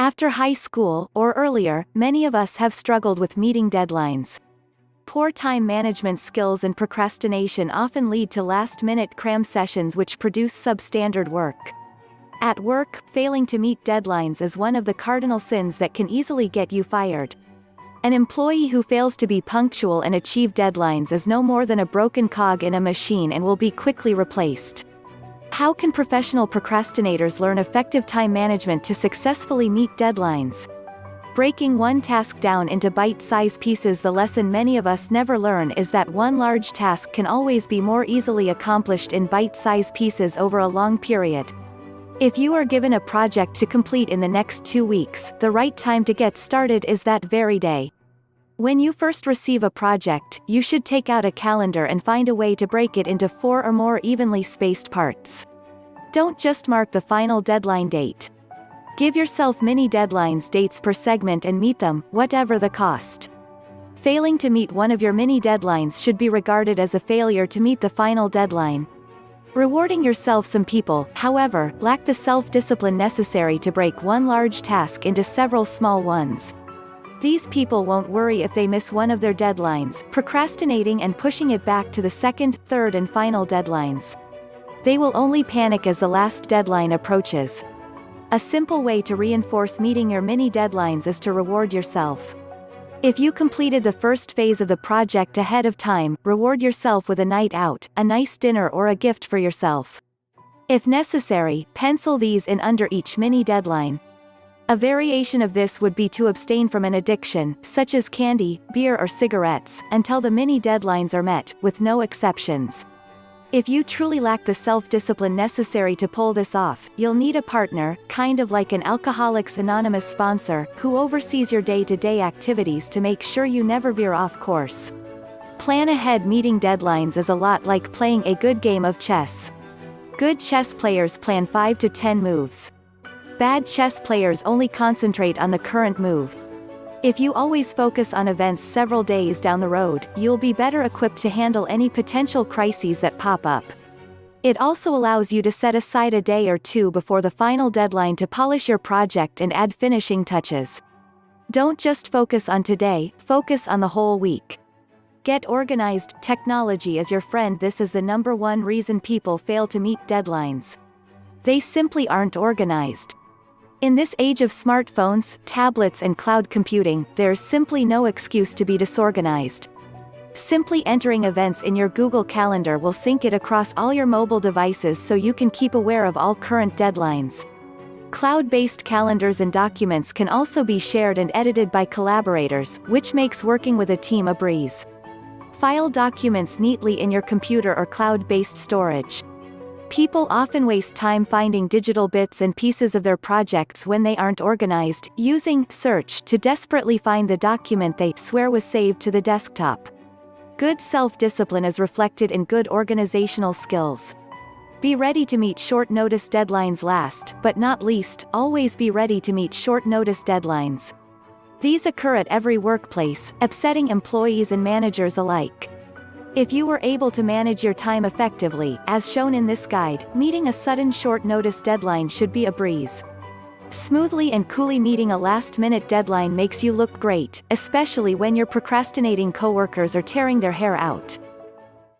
After high school, or earlier, many of us have struggled with meeting deadlines. Poor time management skills and procrastination often lead to last-minute cram sessions which produce substandard work. At work, failing to meet deadlines is one of the cardinal sins that can easily get you fired. An employee who fails to be punctual and achieve deadlines is no more than a broken cog in a machine and will be quickly replaced. How can professional procrastinators learn effective time management to successfully meet deadlines? Breaking one task down into bite-sized pieces. The lesson many of us never learn is that one large task can always be more easily accomplished in bite-sized pieces over a long period. If you are given a project to complete in the next 2 weeks, the right time to get started is that very day. When you first receive a project, you should take out a calendar and find a way to break it into 4 or more evenly spaced parts. Don't just mark the final deadline date. Give yourself mini deadlines, dates per segment, and meet them, whatever the cost. Failing to meet one of your mini deadlines should be regarded as a failure to meet the final deadline. Rewarding yourself. Some people, however, lack the self-discipline necessary to break one large task into several small ones. These people won't worry if they miss one of their deadlines, procrastinating and pushing it back to the second, third and final deadlines. They will only panic as the last deadline approaches. A simple way to reinforce meeting your mini deadlines is to reward yourself. If you completed the first phase of the project ahead of time, reward yourself with a night out, a nice dinner or a gift for yourself. If necessary, pencil these in under each mini deadline. A variation of this would be to abstain from an addiction, such as candy, beer or cigarettes, until the mini deadlines are met, with no exceptions. If you truly lack the self-discipline necessary to pull this off, you'll need a partner, kind of like an Alcoholics Anonymous sponsor, who oversees your day-to-day activities to make sure you never veer off course. Plan ahead. Meeting deadlines is a lot like playing a good game of chess. Good chess players plan 5 to 10 moves. Bad chess players only concentrate on the current move. If you always focus on events several days down the road, you'll be better equipped to handle any potential crises that pop up. It also allows you to set aside a day or two before the final deadline to polish your project and add finishing touches. Don't just focus on today, focus on the whole week. Get organized. Technology is your friend. This is the #1 reason people fail to meet deadlines. They simply aren't organized. In this age of smartphones, tablets and cloud computing, there's simply no excuse to be disorganized. Simply entering events in your Google Calendar will sync it across all your mobile devices so you can keep aware of all current deadlines. Cloud-based calendars and documents can also be shared and edited by collaborators, which makes working with a team a breeze. File documents neatly in your computer or cloud-based storage. People often waste time finding digital bits and pieces of their projects when they aren't organized, using search to desperately find the document they swear was saved to the desktop. Good self-discipline is reflected in good organizational skills. Be ready to meet short-notice deadlines. Last, but not least, always be ready to meet short-notice deadlines. These occur at every workplace, upsetting employees and managers alike. If you were able to manage your time effectively, as shown in this guide, meeting a sudden short-notice deadline should be a breeze. Smoothly and coolly meeting a last-minute deadline makes you look great, especially when your procrastinating coworkers are tearing their hair out.